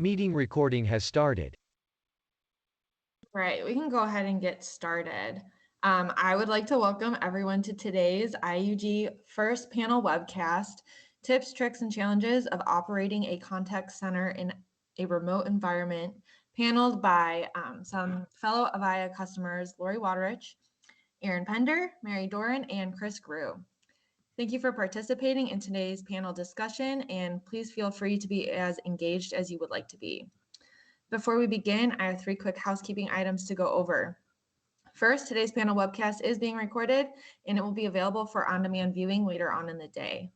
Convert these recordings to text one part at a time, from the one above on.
Meeting recording has started. Right, we can go ahead and get started. I would like to welcome everyone to today's IUG first panel webcast, Tips, Tricks, and Challenges of Operating a Contact Center in a Remote Environment, paneled by some fellow Avaya customers, Lori Wodrich, Aaron Pender, Mary Doran, and Chris Grewe. Thank you for participating in today's panel discussion, and please feel free to be as engaged as you would like to be. Before we begin, I have 3 quick housekeeping items to go over. First, today's panel webcast is being recorded and it will be available for on-demand viewing later on in the day.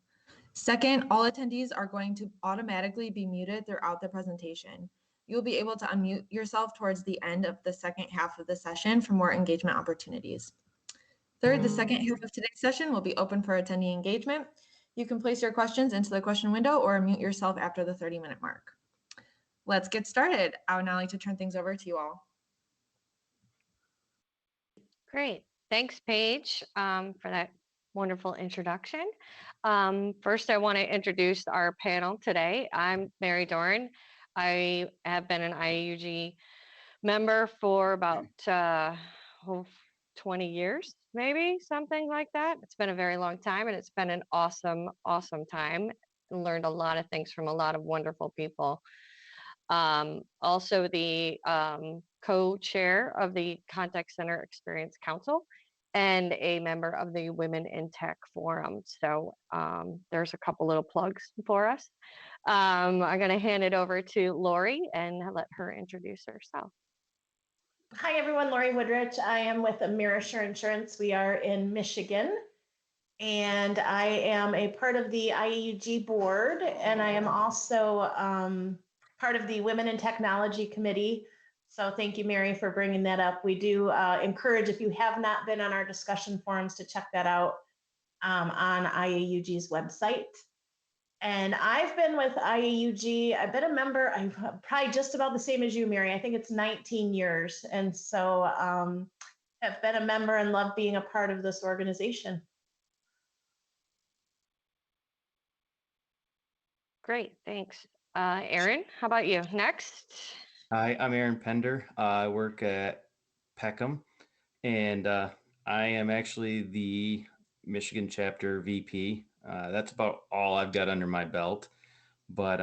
Second, all attendees are going to automatically be muted throughout the presentation. You'll be able to unmute yourself towards the end of the second half of the session for more engagement opportunities. Third, the second half of today's session will be open for attendee engagement. You can place your questions into the question window or mute yourself after the 30-minute mark. Let's get started. I would now like to turn things over to you all. Great. Thanks, Paige, for that wonderful introduction. First, I want to introduce our panel today. I'm Mary Doran. I have been an IAUG member for about 20 years, maybe, something like that. It's been a very long time, and it's been an awesome, awesome time. I learned a lot of things from a lot of wonderful people. Also the co-chair of the Contact Center Experience Council and a member of the Women in Tech Forum. So there's a couple little plugs for us. I'm going to hand it over to Lori and let her introduce herself. Hi, everyone. Lori Wodrich. I am with Amerisure Insurance. We are in Michigan. And I am a part of the IAUG board, and I am also part of the Women in Technology Committee. So thank you, Mary, for bringing that up. We do encourage, if you have not been on our discussion forums, to check that out on IAUG's website. And I've been with IAUG, I've been a member, I'm probably just about the same as you, Mary. I think it's 19 years. And so have been a member and love being a part of this organization. Great, thanks. Aaron, how about you? Next. Hi, I'm Aaron Pender. I work at Peckham, and I am actually the Michigan chapter VP. That's about all I've got under my belt, but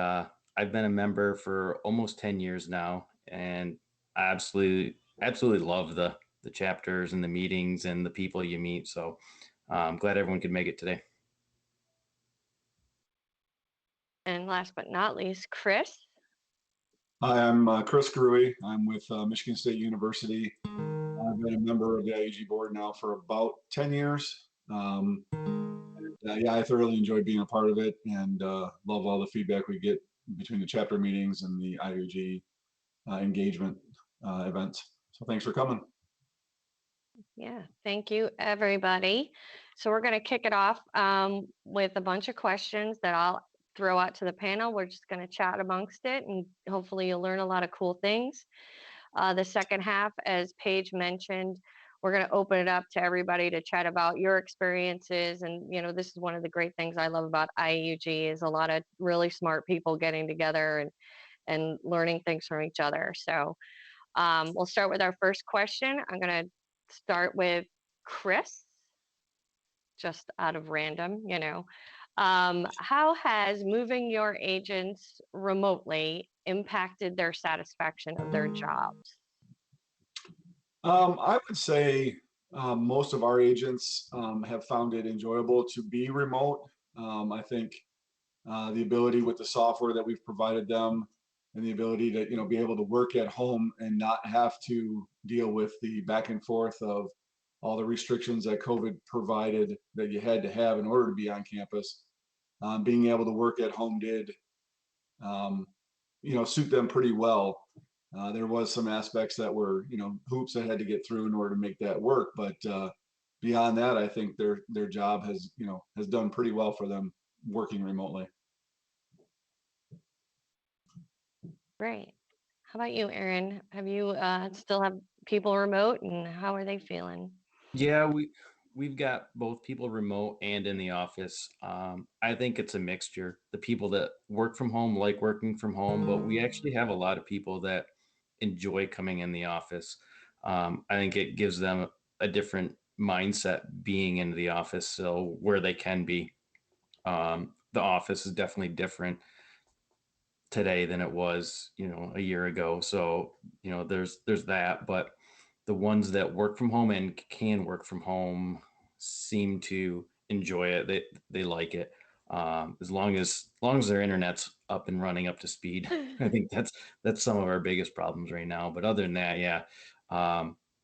I've been a member for almost 10 years now, and I absolutely love the chapters and the meetings and the people you meet. So I'm glad everyone could make it today. And last but not least, Chris. Hi, I'm Chris Grewe. I'm with Michigan State University. I've been a member of the IAG board now for about 10 years. Yeah, I thoroughly enjoy being a part of it and love all the feedback we get between the chapter meetings and the IAG engagement events. So thanks for coming. Yeah, thank you, everybody. So we're going to kick it off with a bunch of questions that I'll throw out to the panel. We're just going to chat amongst it, and hopefully you'll learn a lot of cool things. The second half, as Paige mentioned, we're going to open it up to everybody to chat about your experiences. And, you know, this is one of the great things I love about IAUG is a lot of really smart people getting together and learning things from each other. So we'll start with our first question. I'm going to start with Chris, just out of random, you know. How has moving your agents remotely impacted their satisfaction of their jobs? I would say most of our agents have found it enjoyable to be remote. I think the ability with the software that we've provided them and the ability to, you know, be able to work at home and not have to deal with the back and forth of all the restrictions that COVID provided that you had to have in order to be on campus. Being able to work at home did, you know, suit them pretty well. There was some aspects that were, you know, hoops that had to get through in order to make that work. But beyond that, I think their job has, you know, has done pretty well for them working remotely. Great. How about you, Aaron? Have you still have people remote, and how are they feeling? Yeah, we've got both people remote and in the office. I think it's a mixture. The people that work from home like working from home, but we actually have a lot of people that enjoy coming in the office. I think it gives them a different mindset being in the office, so where they can be. The office is definitely different today than it was, a year ago. So, there's that, but the ones that work from home and can work from home seem to enjoy it. They like it. As long as their internet's up and running up to speed. I think that's some of our biggest problems right now. But other than that, yeah,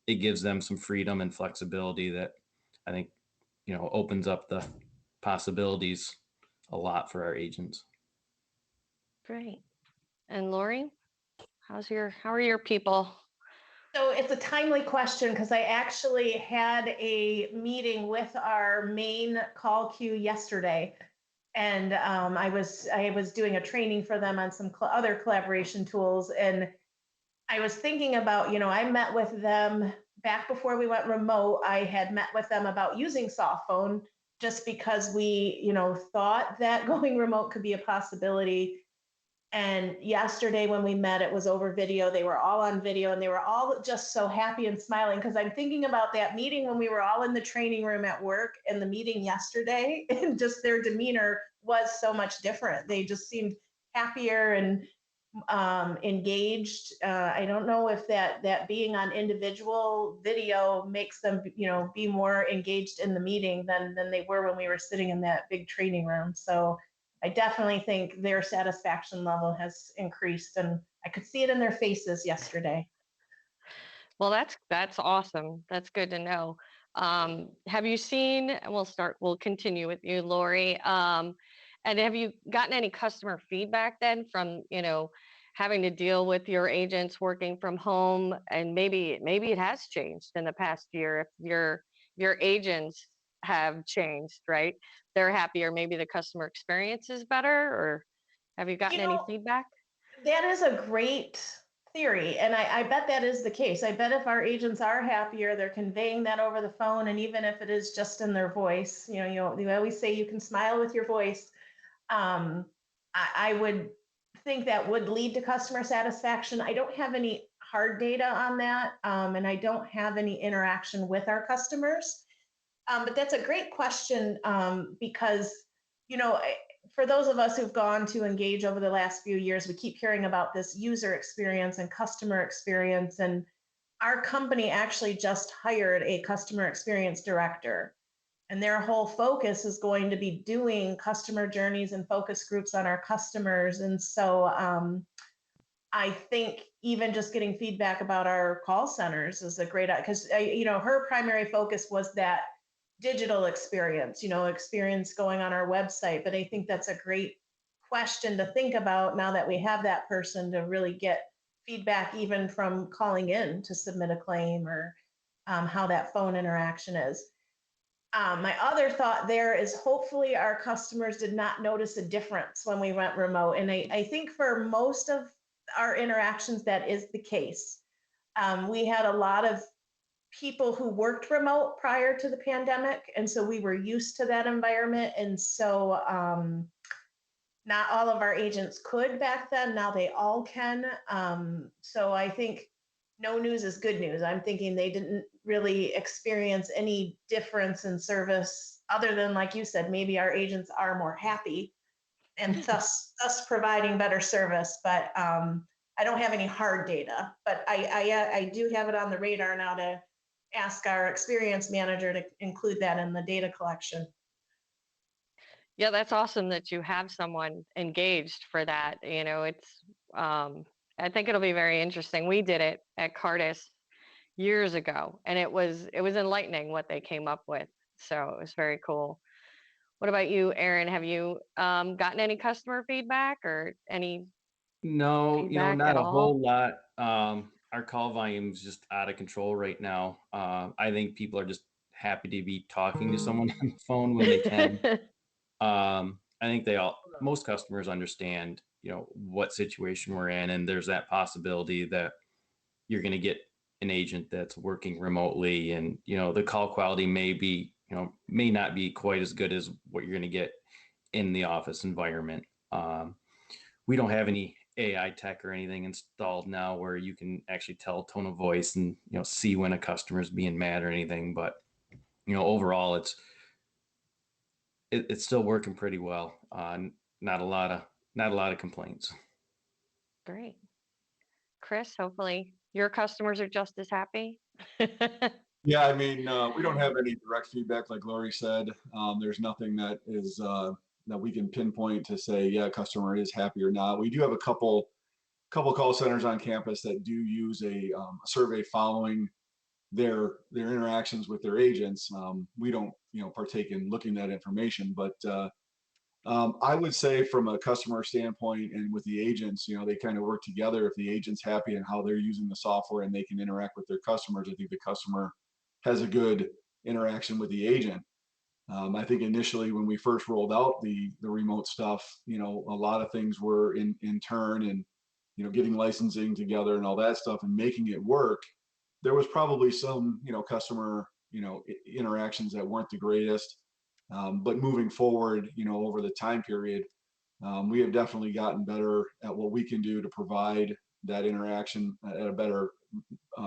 it gives them some freedom and flexibility that I think, opens up the possibilities a lot for our agents. Great. And Lori, how are your people? So it's a timely question because I actually had a meeting with our main call queue yesterday. And I was doing a training for them on some other collaboration tools. And I was thinking about, I met with them back before we went remote. I had met with them about using soft phone just because we, thought that going remote could be a possibility. And yesterday when we met, it was over video. They were all on video and they were all just so happy and smiling because I'm thinking about that meeting when we were all in the training room at work and the meeting yesterday, and just their demeanor was so much different. They just seemed happier and engaged. I don't know if that being on individual video makes them, be more engaged in the meeting than they were when we were sitting in that big training room. So I definitely think their satisfaction level has increased, and I could see it in their faces yesterday. Well, that's awesome. That's good to know. Have you seen, and we'll continue with you, Lori. And have you gotten any customer feedback then from, having to deal with your agents working from home? And maybe it has changed in the past year if your agents have changed, right? They're happier, maybe the customer experience is better, or have you gotten any feedback? That is a great theory. And I bet that is the case. I bet if our agents are happier, they're conveying that over the phone. And even if it is just in their voice, you always say you can smile with your voice. I would think that would lead to customer satisfaction. I don't have any hard data on that. And I don't have any interaction with our customers. But that's a great question because, for those of us who've gone to engage over the last few years, we keep hearing about this user experience and customer experience. And our company actually just hired a customer experience director. And their whole focus is going to be doing customer journeys and focus groups on our customers. And so I think even just getting feedback about our call centers is a great, because, her primary focus was that digital experience, experience going on our website. But I think that's a great question to think about now that we have that person, to really get feedback even from calling in to submit a claim, or how that phone interaction is. My other thought there is hopefully our customers did not notice a difference when we went remote. And I think for most of our interactions, that is the case. We had a lot of people who worked remote prior to the pandemic. And so we were used to that environment. And so not all of our agents could back then. Now they all can. So I think no news is good news. I'm thinking they didn't really experience any difference in service other than, like you said, maybe our agents are more happy and thus providing better service. But I don't have any hard data, but I do have it on the radar now to ask our experience manager to include that in the data collection. Yeah, that's awesome that you have someone engaged for that. It's I think it'll be very interesting. We did it at Cartus years ago, and it was enlightening what they came up with. So it was very cool. What about you, Aaron? Have you gotten any customer feedback or any No, feedback not at a all? whole lot. Our call volume's just out of control right now. I think people are just happy to be talking to someone on the phone when they can. I think most customers understand, what situation we're in, and there's that possibility that you're going to get an agent that's working remotely, and, the call quality may be may not be quite as good as what you're going to get in the office environment. We don't have any AI tech or anything installed now where you can actually tell tone of voice and see when a customer is being mad or anything. But overall, it's still working pretty well. Not a lot of complaints. Great. Chris, hopefully your customers are just as happy. Yeah, I mean, we don't have any direct feedback, like Lori said. There's nothing that is that we can pinpoint to say, yeah, customer is happy or not. We do have a couple call centers on campus that do use a survey following their interactions with their agents. We don't partake in looking at that information, but I would say from a customer standpoint and with the agents, they kind of work together. If the agent's happy and how they're using the software and they can interact with their customers, I think the customer has a good interaction with the agent. I think initially when we first rolled out the remote stuff, a lot of things were in turn and getting licensing together and all that stuff and making it work. There was probably some customer interactions that weren't the greatest. But moving forward, over the time period, we have definitely gotten better at what we can do to provide that interaction at a better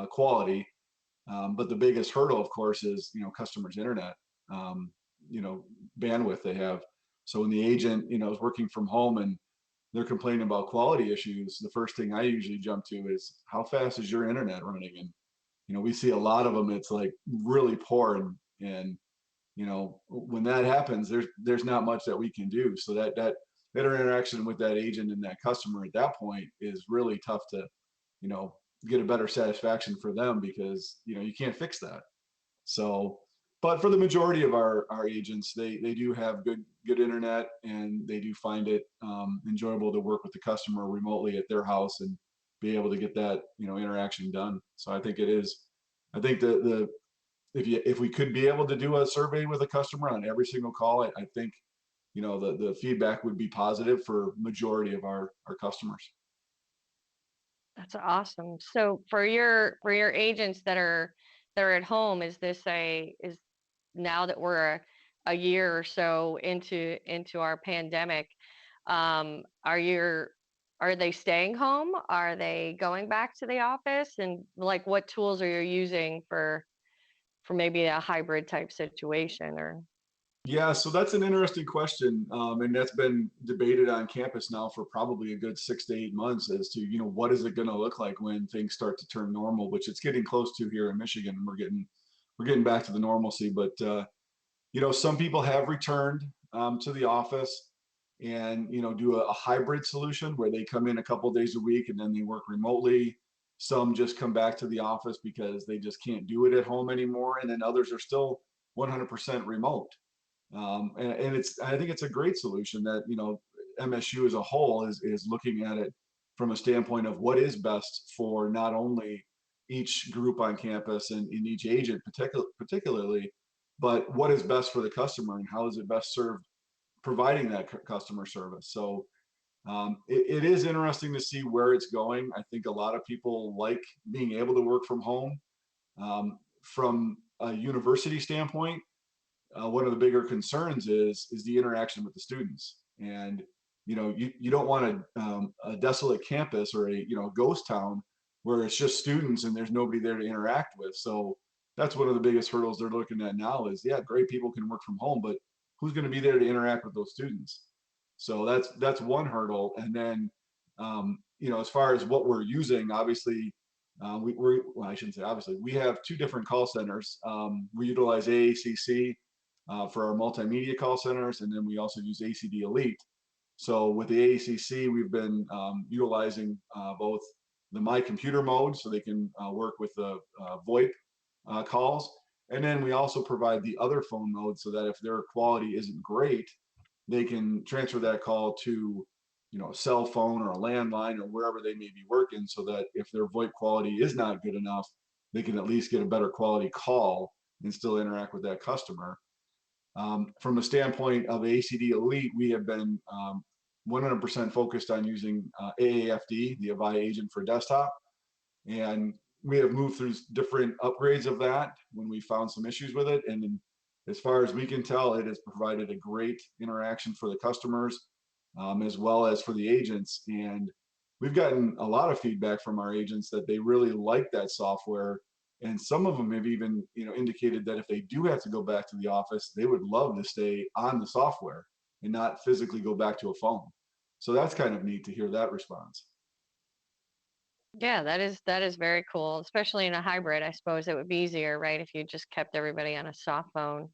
quality. But the biggest hurdle, of course, is customers' internet, bandwidth they have. So when the agent is working from home and they're complaining about quality issues, the first thing I usually jump to is how fast is your internet running? And we see a lot of them. It's like really poor, and when that happens, there's not much that we can do. So that interaction with that agent and that customer at that point is really tough to get a better satisfaction for them, because you can't fix that. So, but for the majority of our agents, they do have good internet, and they do find it enjoyable to work with the customer remotely at their house and be able to get that interaction done. So I think it is. I think the if we could be able to do a survey with a customer on every single call, I think the feedback would be positive for majority of our customers. That's awesome. So for your agents that are at home, is now that we're a year or so into our pandemic, are they staying home? Are they going back to the office? And like, what tools are you using for maybe a hybrid type situation? Or Yeah, so that's an interesting question, and that's been debated on campus now for probably a good 6 to 8 months as to what is it going to look like when things start to turn normal, which it's getting close to here in Michigan. We're getting back to the normalcy, but some people have returned to the office and do a hybrid solution where they come in a couple days a week and then they work remotely. Some just come back to the office because they just can't do it at home anymore, and then others are still 100% remote. And I think it's a great solution that MSU as a whole is looking at it from a standpoint of what is best for not only each group on campus and in each agent particularly, but what is best for the customer and how is it best served providing that customer service. So it is interesting to see where it's going. I think a lot of people like being able to work from home. From a university standpoint, one of the bigger concerns is the interaction with the students. And you don't want a desolate campus or a ghost town where it's just students and there's nobody there to interact with. So that's one of the biggest hurdles they're looking at now is, yeah, great, people can work from home, but who's going to be there to interact with those students? So that's one hurdle. And then as far as what we're using, obviously well, I shouldn't say obviously, we have two different call centers. We utilize AACC for our multimedia call centers, and then we also use ACD Elite. So with the AACC, we've been utilizing both the My Computer mode, so they can work with the VoIP calls, and then we also provide the other phone mode, so that if their quality isn't great, they can transfer that call to a cell phone or a landline or wherever they may be working, so that if their VoIP quality is not good enough, they can at least get a better quality call and still interact with that customer. From a standpoint of ACD Elite, we have been 100% focused on using AAFD, the Avaya agent for desktop. And we have moved through different upgrades of that when we found some issues with it. And as far as we can tell, it has provided a great interaction for the customers, as well as for the agents. And we've gotten a lot of feedback from our agents that they really like that software. And some of them have even, indicated that if they do have to go back to the office, they would love to stay on the software and not physically go back to a phone. So that's kind of neat to hear that response. Yeah, that is very cool, especially in a hybrid. I suppose it would be easier, right, if you just kept everybody on a soft phone.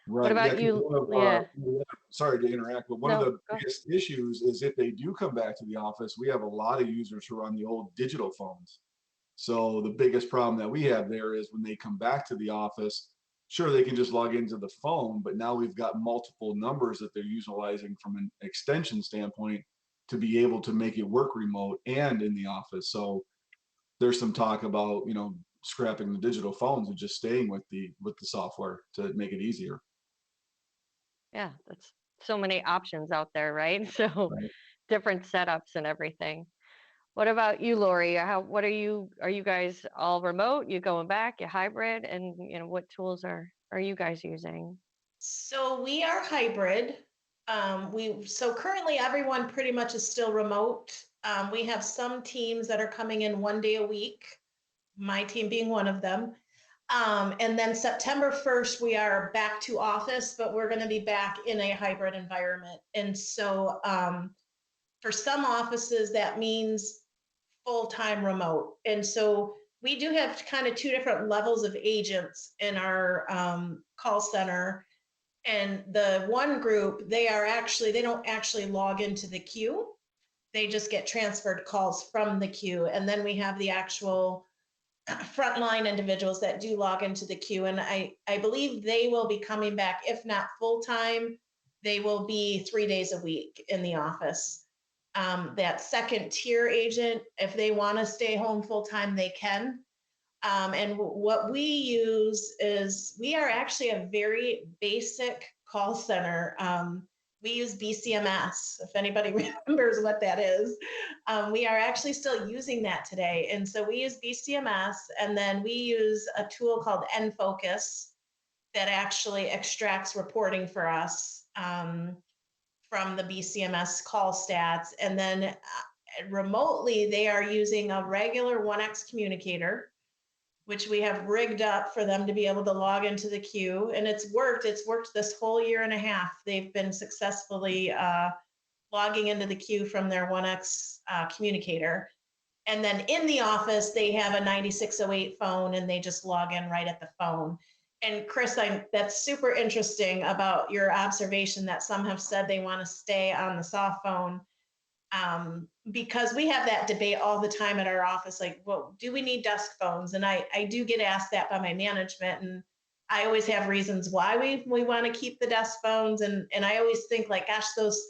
What Right. Yeah. about 'Cause you? Yeah, sorry to interact, but one of no, the go ahead. biggest issues is if they do come back to the office, we have a lot of users who are on the old digital phones. So the biggest problem that we have there is when they come back to the office, sure, they can just log into the phone, but now we've got multiple numbers that they're utilizing from an extension standpoint to be able to make it work remote and in the office. So there's some talk about, scrapping the digital phones and just staying with the software to make it easier. Yeah, that's so many options out there, right? So Right. different setups and everything. What about you, Lori? What are you guys all remote? You going back, you hybrid, and what tools are you guys using? So we are hybrid. So currently everyone pretty much is still remote. We have some teams that are coming in 1 day a week, my team being one of them. And then September 1st, we are back to office, but we're going to be back in a hybrid environment. And so for some offices, that means full-time remote. And so we do have kind of two different levels of agents in our call center. And the one group, they don't actually log into the queue. They just get transferred calls from the queue. And then we have the actual frontline individuals that do log into the queue. And I believe they will be coming back, if not full-time, they will be 3 days a week in the office. That second tier agent, if they want to stay home full-time, they can. And what we use is we are actually a very basic call center. We use BCMS, if anybody remembers what that is. We are actually still using that today. And so we use BCMS, and then we use a tool called nFocus that actually extracts reporting for us from the BCMS call stats. And then remotely, they are using a regular 1X communicator, which we have rigged up for them to be able to log into the queue. And it's worked this whole year and a half. They've been successfully logging into the queue from their 1X communicator. And then in the office, they have a 9608 phone and they just log in right at the phone. And Chris, that's super interesting about your observation that some have said they want to stay on the soft phone. Because we have that debate all the time at our office, like, well, do we need desk phones? And I do get asked that by my management, and I always have reasons why we want to keep the desk phones. And I always think like, gosh, those,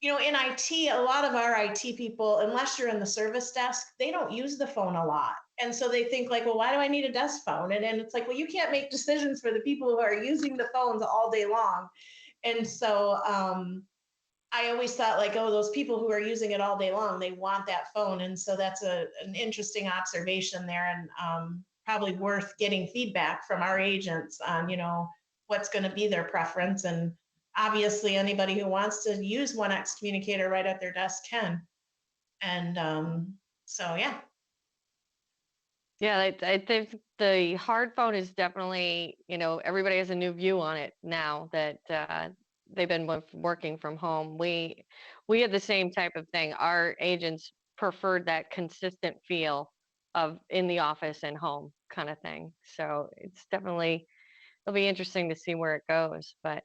in IT, a lot of our IT people, unless you're in the service desk, they don't use the phone a lot. And so they think like, well, why do I need a desk phone? And then it's like, well, you can't make decisions for the people who are using the phones all day long. And so, I always thought like, oh, those people who are using it all day long, they want that phone. And so that's an interesting observation there, and probably worth getting feedback from our agents on, what's going to be their preference. And obviously anybody who wants to use 1X communicator right at their desk can. And so, yeah. Yeah, I think the hard phone is definitely, everybody has a new view on it now that they've been working from home. We had the same type of thing. Our agents preferred that consistent feel of in the office and home kind of thing. So it'll be interesting to see where it goes. But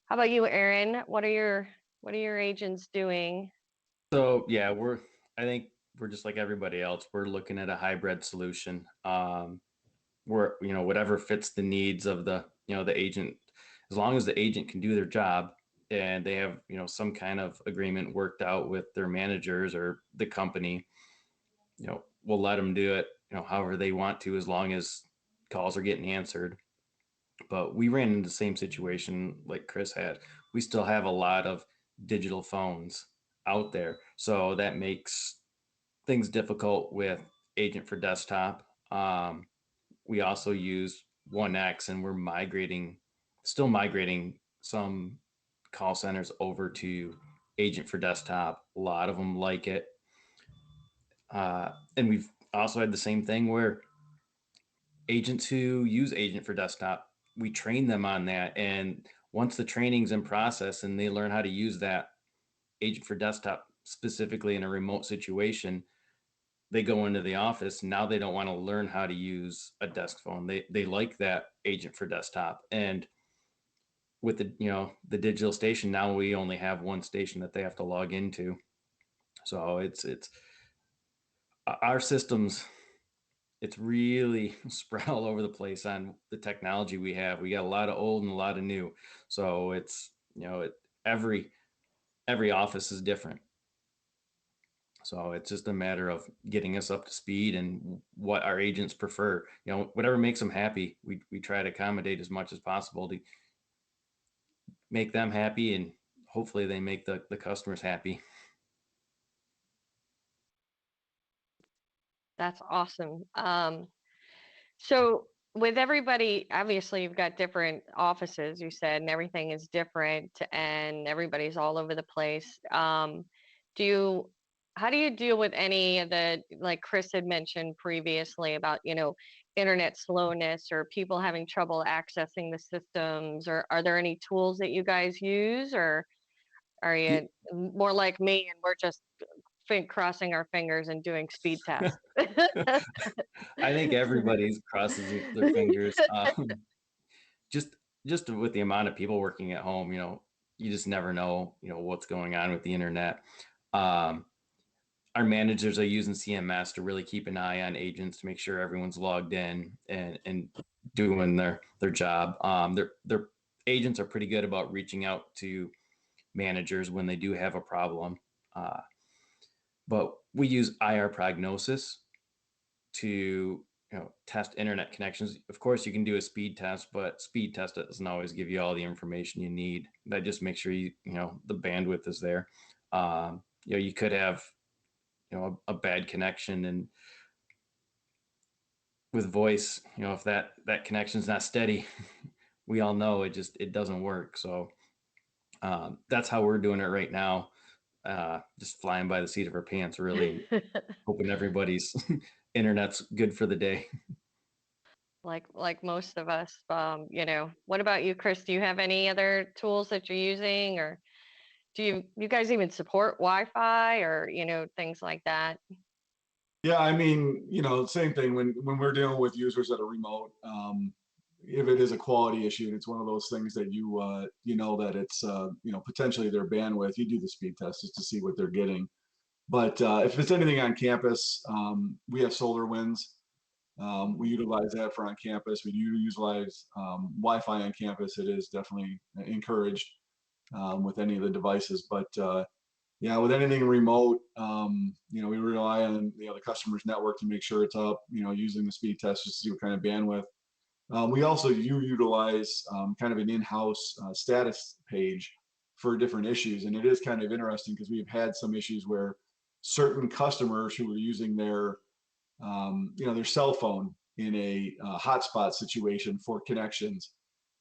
how about you, Aaron? What are your agents doing? So yeah, I think we're just like everybody else. We're looking at a hybrid solution. Where, whatever fits the needs of the agent, as long as the agent can do their job and they have, some kind of agreement worked out with their managers or the company, we'll let them do it, however they want to, as long as calls are getting answered. But we ran into the same situation like Chris had. We still have a lot of digital phones out there. So that makes things difficult with Agent for Desktop. We also use 1X, and we're migrating still migrating some call centers over to Agent for Desktop. A lot of them like it. And we've also had the same thing where agents who use Agent for Desktop, we train them on that. And once the training's in process and they learn how to use that Agent for Desktop specifically in a remote situation, they go into the office. Now they don't want to learn how to use a desk phone. They like that Agent for Desktop. And with the, the digital station, now we only have one station that they have to log into. So it's our systems, it's really spread all over the place on the technology we have. We got a lot of old and a lot of new. So it's, every office is different. So it's just a matter of getting us up to speed and what our agents prefer. Whatever makes them happy, we try to accommodate as much as possible to make them happy, and hopefully they make the customers happy. That's awesome. So with everybody, obviously you've got different offices, you said, and everything is different and everybody's all over the place. How do you deal with any of the, like Chris had mentioned previously about, internet slowness or people having trouble accessing the systems, or are there any tools that you guys use, or are you more like me and we're just crossing our fingers and doing speed tests? I think everybody's crosses their fingers. Just with the amount of people working at home, you just never know, what's going on with the internet. Our managers are using CMS to really keep an eye on agents to make sure everyone's logged in and doing their job. Their agents are pretty good about reaching out to managers when they do have a problem. But we use IR prognosis to test internet connections. Of course, you can do a speed test, but speed test doesn't always give you all the information you need. That just makes sure the bandwidth is there. You could have a bad connection, and with voice, if that connection's not steady, we all know it doesn't work. So that's how we're doing it right now. Just flying by the seat of our pants, really hoping everybody's internet's good for the day. Like most of us. What about you, Chris? Do you have any other tools that you're using, or do you guys even support Wi-Fi or things like that? Yeah, I mean, same thing when we're dealing with users that are remote. If it is a quality issue, it's one of those things that that it's potentially their bandwidth. You do the speed test just to see what they're getting. But if it's anything on campus, we have SolarWinds. We utilize that for on campus. We do utilize Wi-Fi on campus. It is definitely encouraged with any of the devices. But yeah, with anything remote, we rely on the customer's network to make sure it's up. Using the speed test just to see what kind of bandwidth. We also utilize kind of an in-house status page for different issues, and it is kind of interesting because we've had some issues where certain customers who were using their their cell phone in a hotspot situation for connections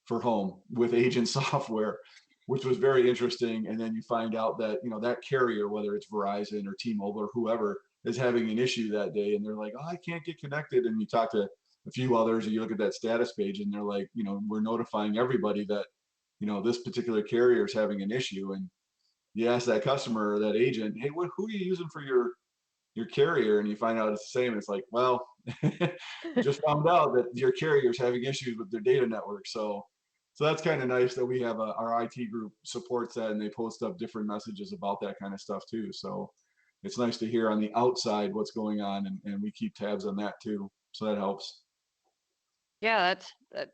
for home with agent software, which was very interesting. And then you find out that that carrier, whether it's Verizon or T-Mobile or whoever, is having an issue that day, and they're like, "Oh, I can't get connected." And you talk to a few others, and you look at that status page, and they're like, "We're notifying everybody that this particular carrier is having an issue." And you ask that customer or that agent, "Hey, who are you using for your carrier?" And you find out it's the same. It's like, well, just found out that your carrier is having issues with their data network. So that's kind of nice that we have our IT group supports that, and they post up different messages about that kind of stuff too. So it's nice to hear on the outside what's going on, and we keep tabs on that too. So that helps. Yeah,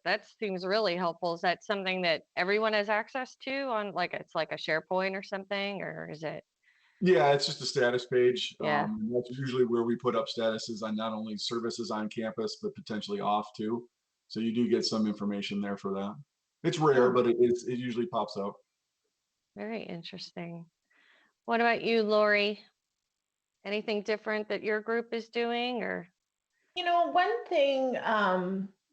that seems really helpful. Is that something that everyone has access to on it's like a SharePoint or something, or is it? Yeah, it's just a status page. Yeah. That's usually where we put up statuses on not only services on campus, but potentially off too. So you do get some information there for that. It's rare, but it usually pops up. Very interesting. What about you, Lori? Anything different that your group is doing, or? One thing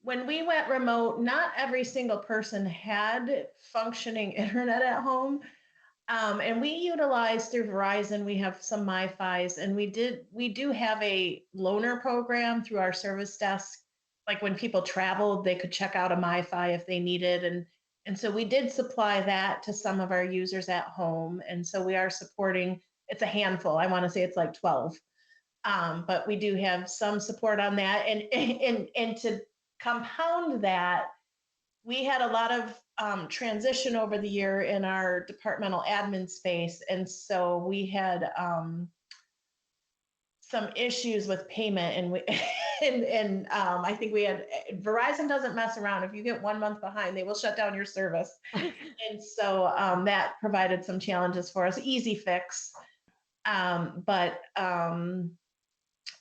when we went remote, not every single person had functioning internet at home. And we utilize through Verizon, we have some MiFis, and we do have a loaner program through our service desk. Like when people traveled, they could check out a MiFi if they needed. And so we did supply that to some of our users at home. And so we are supporting, it's a handful. I want to say it's like 12. But we do have some support on that. And to compound that, we had a lot of transition over the year in our departmental admin space. And so we had some issues with payment and we and I think we had Verizon doesn't mess around. If you get 1 month behind, they will shut down your service. And so that provided some challenges for us. Easy fix. But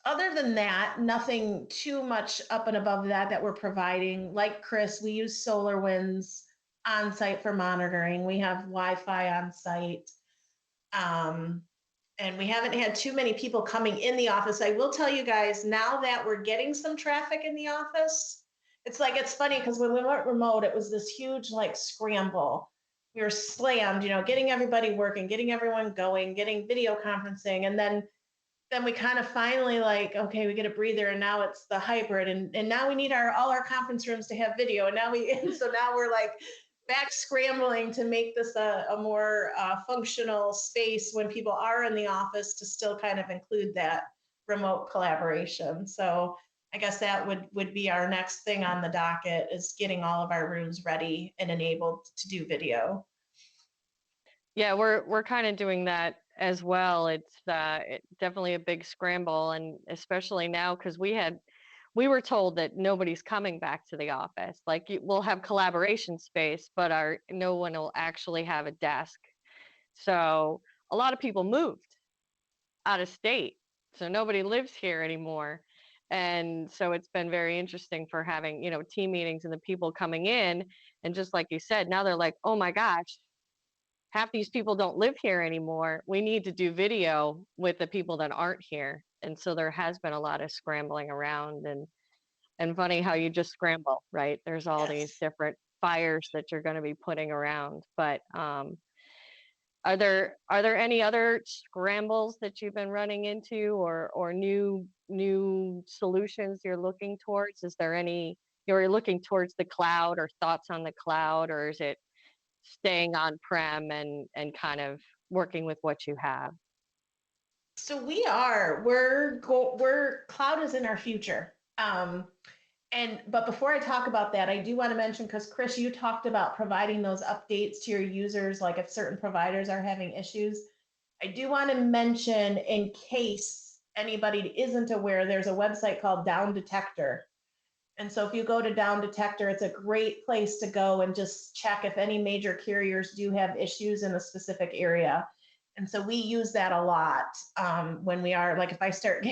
other than that, nothing too much up and above that we're providing. Like Chris, we use SolarWinds on site for monitoring. We have Wi-Fi on site. And we haven't had too many people coming in the office. I will tell you guys, now that we're getting some traffic in the office, it's funny because when we went remote, it was this huge like scramble. We were slammed, getting everybody working, getting everyone going, getting video conferencing. And then we kind of finally like, okay, we get a breather, and now it's the hybrid, and now we need all our conference rooms to have video, and so now we're like back scrambling to make this a more functional space when people are in the office to still kind of include that remote collaboration. So I guess that would be our next thing on the docket, is getting all of our rooms ready and enabled to do video. Yeah, we're kind of doing that as well. It's definitely a big scramble, and especially now because we were told that nobody's coming back to the office. Like we'll have collaboration space, but no one will actually have a desk. So a lot of people moved out of state, so nobody lives here anymore. And so it's been very interesting for having, team meetings and the people coming in. And just like you said, now they're like, oh my gosh, half these people don't live here anymore. We need to do video with the people that aren't here. And so there has been a lot of scrambling around, and funny how you just scramble, right? There's all these different fires that you're going to be putting around. But are there any other scrambles that you've been running into, or new solutions you're looking towards? Is there any you're looking towards the cloud, or thoughts on the cloud, or is it staying on-prem and kind of working with what you have? So we're cloud is in our future. But before I talk about that, I do want to mention, because Chris, you talked about providing those updates to your users, like if certain providers are having issues. I do want to mention, in case anybody isn't aware, there's a website called Down Detector. And so if you go to Down Detector, it's a great place to go and just check if any major carriers do have issues in a specific area. And so we use that a lot when we are, like, if I start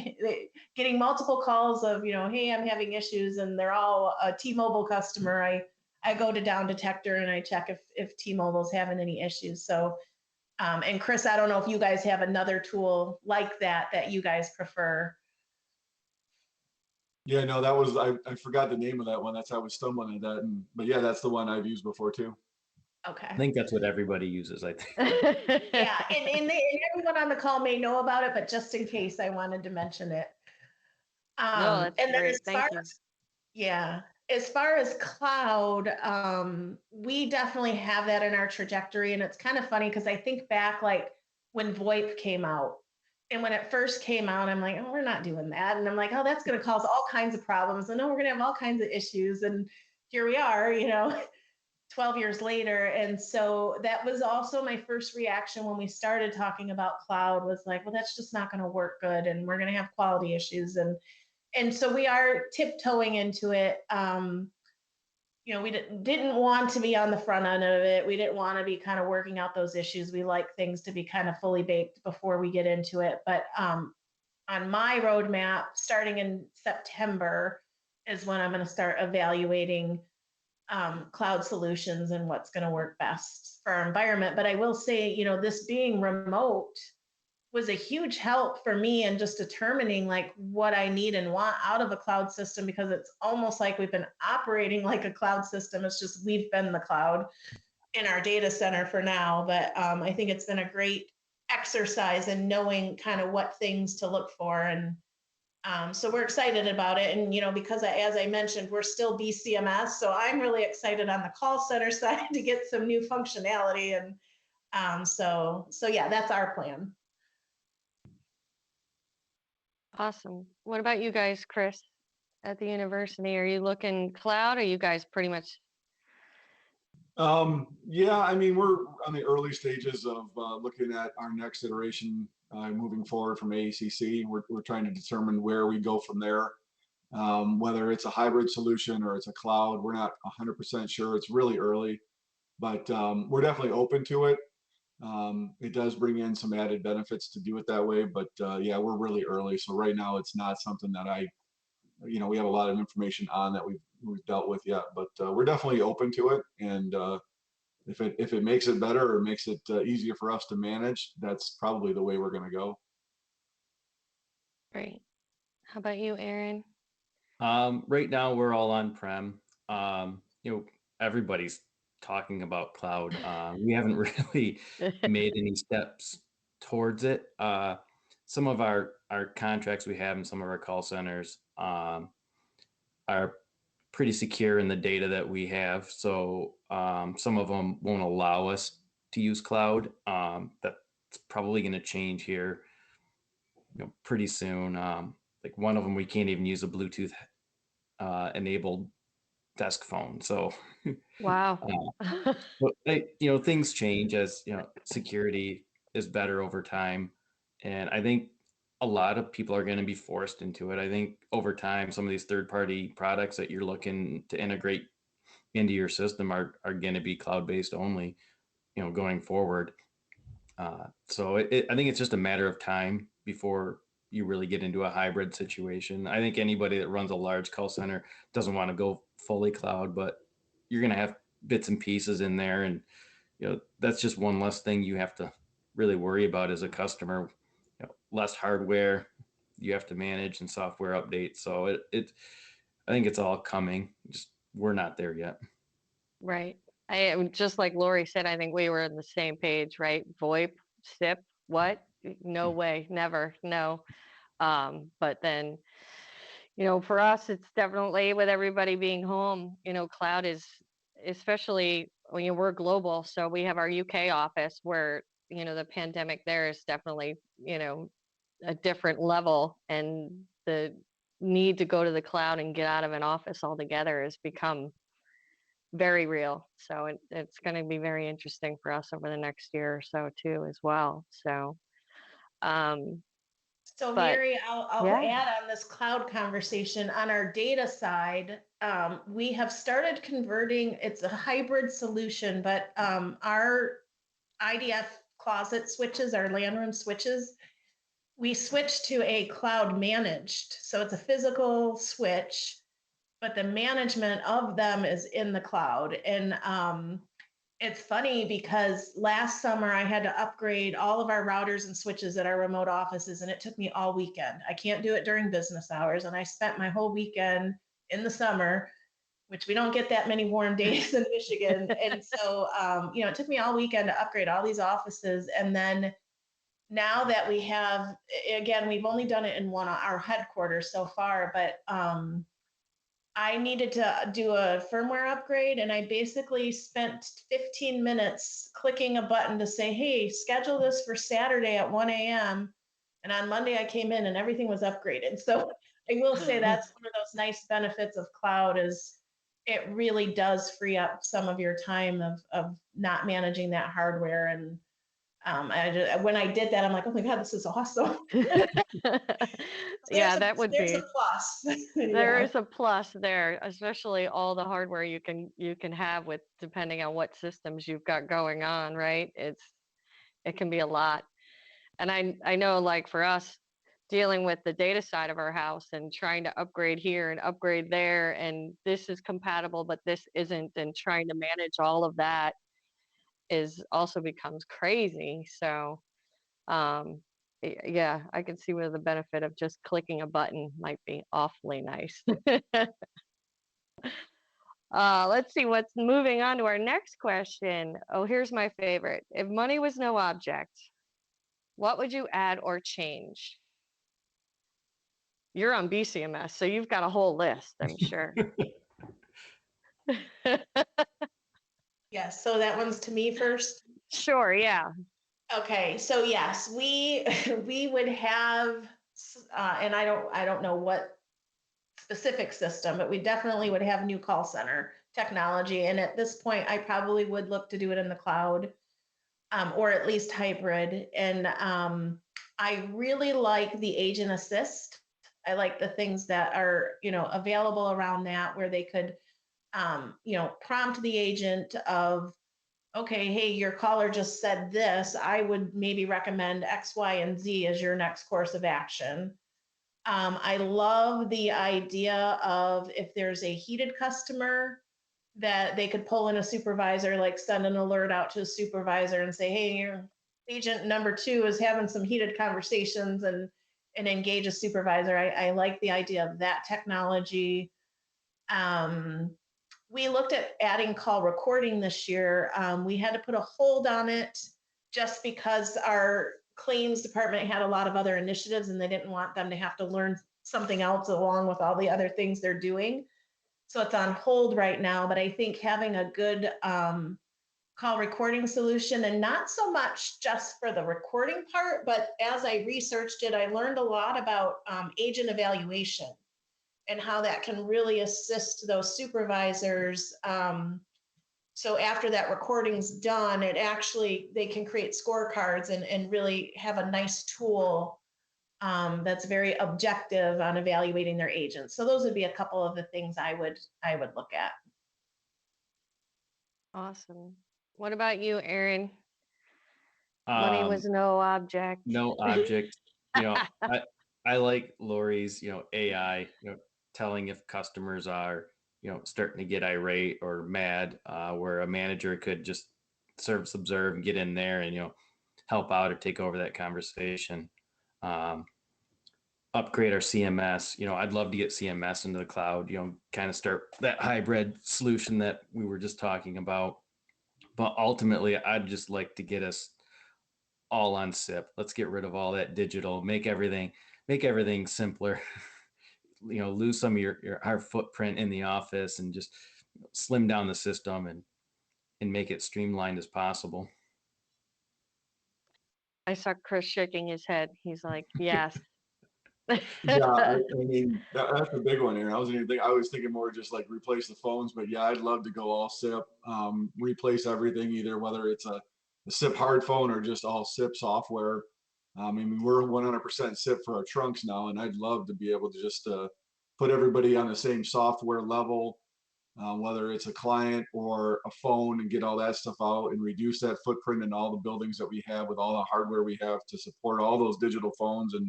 getting multiple calls of, hey, I'm having issues, and they're all a T-Mobile customer, I go to Down Detector and I check if T-Mobile's having any issues. So, and Chris, I don't know if you guys have another tool like that you guys prefer. Yeah, no, that was, I forgot the name of that one. That's how I was stumbling at that. But yeah, that's the one I've used before too. Okay. I think that's what everybody uses, I think. Yeah, and everyone on the call may know about it, but just in case, I wanted to mention it. No, that's and then great. Thank you. Yeah, as far as cloud, we definitely have that in our trajectory. And it's kind of funny because I think back, like when VoIP came out, and when it first came out, I'm like, oh, we're not doing that. And I'm like, oh, that's going to cause all kinds of problems. And no, we're going to have all kinds of issues. And here we are, 12 years later. And so that was also my first reaction when we started talking about cloud, was like, well, that's just not going to work good, and we're going to have quality issues. And so we are tiptoeing into it. We didn't want to be on the front end of it. We didn't want to be kind of working out those issues. We like things to be kind of fully baked before we get into it. But on my roadmap, starting in September, is when I'm going to start evaluating cloud solutions and what's going to work best for our environment. But I will say, this being remote was a huge help for me in just determining like what I need and want out of a cloud system, because it's almost like we've been operating like a cloud system. It's just we've been the cloud in our data center for now. But I think it's been a great exercise in knowing kind of what things to look for. And so we're excited about it. And, because as I mentioned, we're still BCMS. So I'm really excited on the call center side to get some new functionality. And so yeah, that's our plan. Awesome. What about you guys, Chris, at the university? Are you looking cloud? Or are you guys pretty much? Yeah, I mean, we're on the early stages of looking at our next iteration moving forward from AACC. We're trying to determine where we go from there, whether it's a hybrid solution or it's a cloud. We're not 100% sure. It's really early, but we're definitely open to it. It does bring in some added benefits to do it that way, but yeah, we're really early. So right now it's not something that we have a lot of information on that we've dealt with yet, but we're definitely open to it. And if it makes it better or makes it easier for us to manage, that's probably the way we're going to go. Great. How about you, Aaron? Right now we're all on-prem. Everybody's talking about cloud. We haven't really made any steps towards it. Some of our contracts we have in some of our call centers are pretty secure in the data that we have. So some of them won't allow us to use cloud. That's probably going to change here, pretty soon. Like one of them, we can't even use a Bluetooth enabled desk phone. So Wow. but things change as security is better over time, and I think a lot of people are going to be forced into it. I think over time, some of these third-party products that you're looking to integrate into your system are going to be cloud-based only, going forward. So I think it's just a matter of time before you really get into a hybrid situation. I think anybody that runs a large call center doesn't want to go fully cloud, but you're going to have bits and pieces in there. And, that's just one less thing you have to really worry about as a customer, less hardware you have to manage and software updates. So I think it's all coming. Just we're not there yet. Right. I am just like Lori said, I think we were on the same page, right? VoIP, SIP, what? No way, never, no. But then, for us, it's definitely with everybody being home, cloud is, especially when we're global. So we have our UK office where, the pandemic there is definitely, a different level, and the need to go to the cloud and get out of an office altogether has become very real. So it's going to be very interesting for us over the next year or so too, as well. So, So but, Mary, I'll yeah. add on this cloud conversation. On our data side, we have started converting. It's a hybrid solution, but our IDF closet switches, our LAN room switches, we switched to a cloud managed. So it's a physical switch, but the management of them is in the cloud. And it's funny because last summer I had to upgrade all of our routers and switches at our remote offices, and it took me all weekend. I can't do it during business hours. And I spent my whole weekend in the summer, which we don't get that many warm days in Michigan. And so, it took me all weekend to upgrade all these offices. And then now that we have, again, we've only done it in our headquarters so far, but I needed to do a firmware upgrade, and I basically spent 15 minutes clicking a button to say, hey, schedule this for Saturday at 1 a.m. And on Monday I came in and everything was upgraded. So I will say that's one of those nice benefits of cloud is it really does free up some of your time of not managing that hardware. And when I did that, I'm like, oh my God, this is awesome. Yeah, that would there's be. a plus. There is a plus there, especially all the hardware you can have with depending on what systems you've got going on, right? It can be a lot. And I know, like for us, dealing with the data side of our house and trying to upgrade here and upgrade there, and this is compatible, but this isn't, and trying to manage all of that is also becomes crazy. So Yeah, I can see where the benefit of just clicking a button might be awfully nice. Let's see what's moving on to our next question. Oh, here's my favorite. If money was no object, what would you add or change? You're on BCMS, so you've got a whole list, I'm sure. Yes, so that one's to me first. Sure, yeah. Okay, so yes, we we would have, and I don't know what specific system, but we definitely would have new call center technology. And at this point, I probably would look to do it in the cloud, or at least hybrid. And I really like the agent assist. I like the things that are, available around that, where they could, prompt the agent of, okay, hey, your caller just said this. I would maybe recommend X, Y, and Z as your next course of action. I love the idea of, if there's a heated customer, that they could pull in a supervisor, like send an alert out to a supervisor and say, hey, your agent number 2 is having some heated conversations, and engage a supervisor. I like the idea of that technology. Um, we looked at adding call recording this year. We had to put a hold on it just because our claims department had a lot of other initiatives, and they didn't want them to have to learn something else along with all the other things they're doing. So it's on hold right now, but I think having a good call recording solution, and not so much just for the recording part, but as I researched it, I learned a lot about agent evaluation and how that can really assist those supervisors. So after that recording's done, they can create scorecards and really have a nice tool that's very objective on evaluating their agents. So those would be a couple of the things I would look at. Awesome. What about you, Aaron? Money was Um, no object. no object. You know, I like Lori's, AI, telling if customers are, starting to get irate or mad, where a manager could just service observe and get in there and, help out or take over that conversation. Um, Upgrade our CMS. I'd love to get CMS into the cloud, kind of start that hybrid solution that we were just talking about. But ultimately, I'd just like to get us all on SIP. Let's get rid of all that digital, make everything simpler. Lose some of our footprint in the office and just slim down the system and make it streamlined as possible. I saw Chris shaking his head. He's like, yes. Yeah, I mean, that's a big one here. I was thinking more just like replace the phones, but yeah, I'd love to go all SIP, replace everything, either whether it's a SIP hard phone or just all SIP software. I mean, we're 100% SIP for our trunks now, and I'd love to be able to just put everybody on the same software level, whether it's a client or a phone, and get all that stuff out and reduce that footprint in all the buildings that we have with all the hardware we have to support all those digital phones and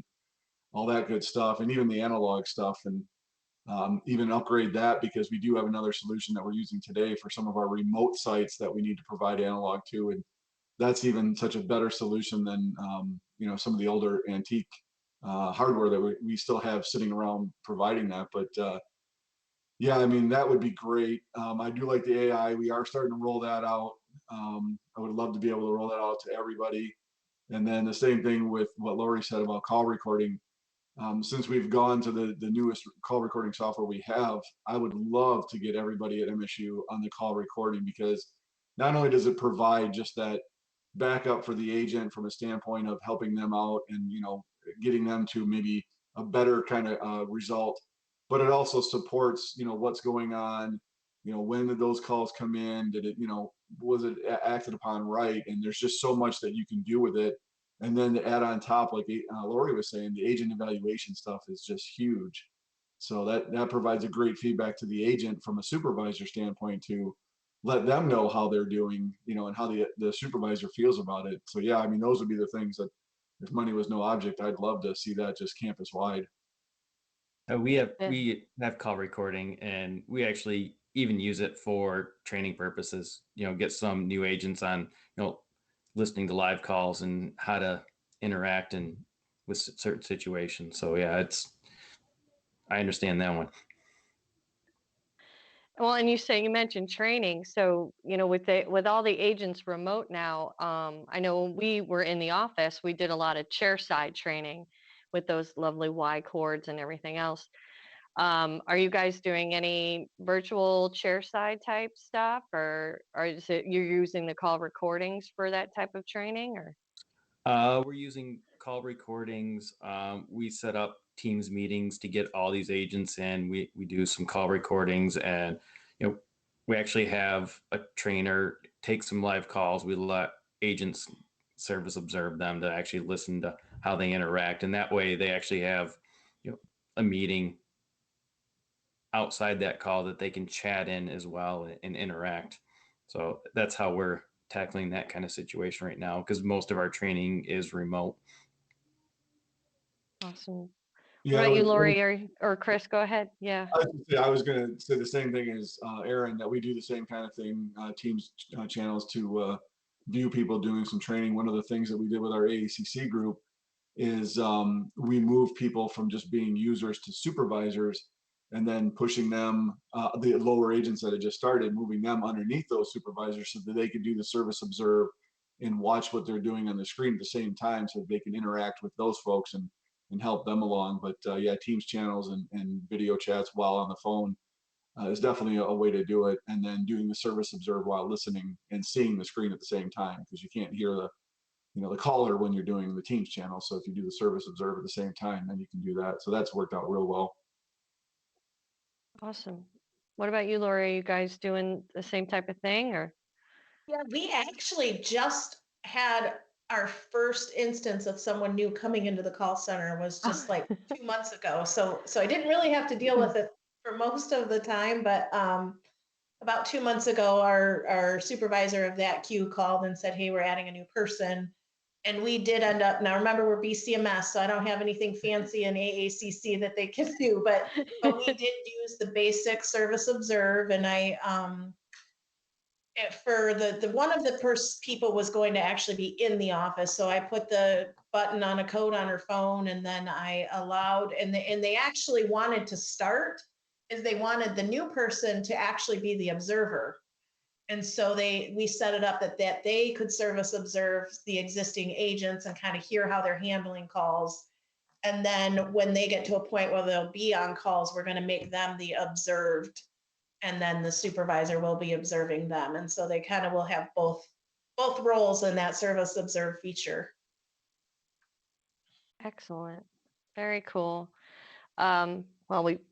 all that good stuff, and even the analog stuff, and even upgrade that, because we do have another solution that we're using today for some of our remote sites that we need to provide analog to, and that's even such a better solution than some of the older antique hardware that we still have sitting around providing that. But yeah, I mean, that would be great. I do like the AI. We are starting to roll that out. I would love to be able to roll that out to everybody. And then the same thing with what Lori said about call recording. Since we've gone to the newest call recording software we have, I would love to get everybody at MSU on the call recording, because not only does it provide just that backup for the agent from a standpoint of helping them out and getting them to maybe a better kind of result, but it also supports what's going on, when did those calls come in, did it was it acted upon right, and there's just so much that you can do with it. And then to add on top, like Lori was saying, the agent evaluation stuff is just huge. So that provides a great feedback to the agent from a supervisor standpoint, to let them know how they're doing, and how the supervisor feels about it. So yeah, I mean, those would be the things that, if money was no object, I'd love to see that just campus wide. We have Yeah. we have call recording, and we actually even use it for training purposes. Get some new agents on, listening to live calls and how to interact and with certain situations. So yeah, I understand that one. Well, and you mentioned training. So, with all the agents remote now, I know when we were in the office, we did a lot of chair side training with those lovely Y cords and everything else. Are you guys doing any virtual chair side type stuff, or is it you're using the call recordings for that type of training, or? We're using call recordings. We set up Teams meetings to get all these agents in. We do some call recordings, and we actually have a trainer take some live calls. We let agents service observe them to actually listen to how they interact, and that way they actually have a meeting outside that call that they can chat in as well and interact. So that's how we're tackling that kind of situation right now, because most of our training is remote. Awesome. Yeah, What about you, Lori or Chris? Go ahead. Yeah. I was going to say the same thing as Aaron, that we do the same kind of thing, Teams channels to view people doing some training. One of the things that we did with our AACC group is we move people from just being users to supervisors, and then pushing them, the lower agents that had just started, moving them underneath those supervisors so that they could do the service observe and watch what they're doing on the screen at the same time, so that they can interact with those folks and help them along. But yeah, Teams channels and video chats while on the phone is definitely a way to do it. And then doing the service observe while listening and seeing the screen at the same time, because you can't hear the caller when you're doing the Teams channel. So if you do the service observe at the same time, then you can do that. So that's worked out real well. Awesome. What about you, Lori? Are you guys doing the same type of thing, or? Yeah, we actually just had our first instance of someone new coming into the call center was just like 2 months ago. So I didn't really have to deal with it for most of the time, but about 2 months ago, our supervisor of that queue called and said, hey, we're adding a new person. And we did end up, now remember, we're BCMS, so I don't have anything fancy in AACC that they can do, but we did use the basic service observe. And for the one of the people was going to actually be in the office. So I put the button on a code on her phone, and then I allowed, and they actually wanted to start, is they wanted the new person to actually be the observer. And so we set it up that they could service observe the existing agents and kind of hear how they're handling calls. And then when they get to a point where they'll be on calls, we're going to make them the observed, and then the supervisor will be observing them. And so they kind of will have both roles in that service observe feature. Excellent. Very cool. Well,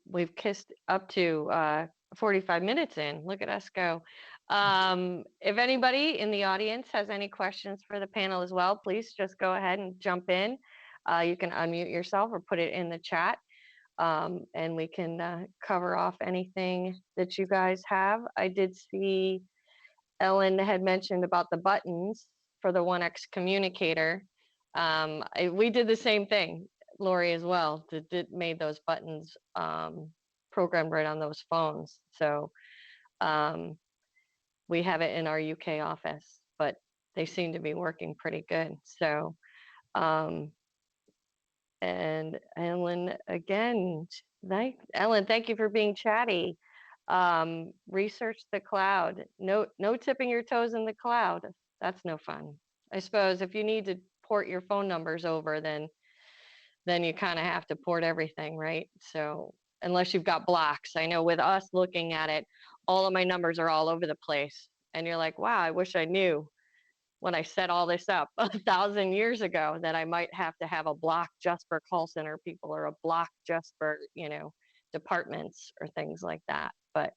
we've kissed up to 45 minutes in. Look at us go. If anybody in the audience has any questions for the panel as well, please just go ahead and jump in. You can unmute yourself or put it in the chat, and we can cover off anything that you guys have. I did see Ellen had mentioned about the buttons for the 1X communicator. We did the same thing, Lori, as well. Made those buttons programmed right on those phones. So we have it in our UK office, but they seem to be working pretty good. So, and Ellen, again, Ellen, thank you for being chatty. Research the cloud. No tipping your toes in the cloud. That's no fun. I suppose if you need to port your phone numbers over, then you kind of have to port everything, right? So unless you've got blocks. I know with us looking at it, all of my numbers are all over the place. And you're like, wow, I wish I knew when I set all this up 1,000 years ago that I might have to have a block just for call center people, or a block just for, departments or things like that. But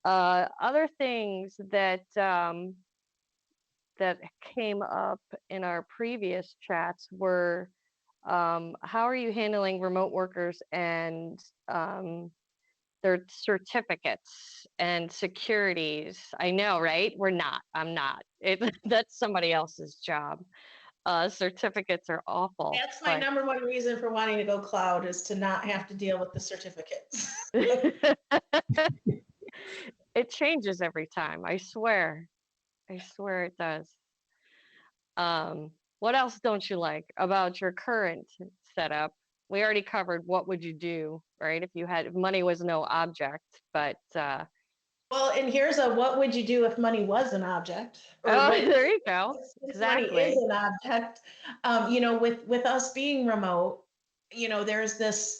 other things that that came up in our previous chats were, how are you handling remote workers and their certificates and securities? I know, right? I'm not. That's somebody else's job. Certificates are awful. That's my number one reason for wanting to go cloud, is to not have to deal with the certificates. It changes every time. I swear it does. What else don't you like about your current setup? We already covered what would you do, right? If money was no object, but Well, and here's a what would you do if money was an object? Or oh, what there you go. if money is Exactly. an object? With us being remote, there's this,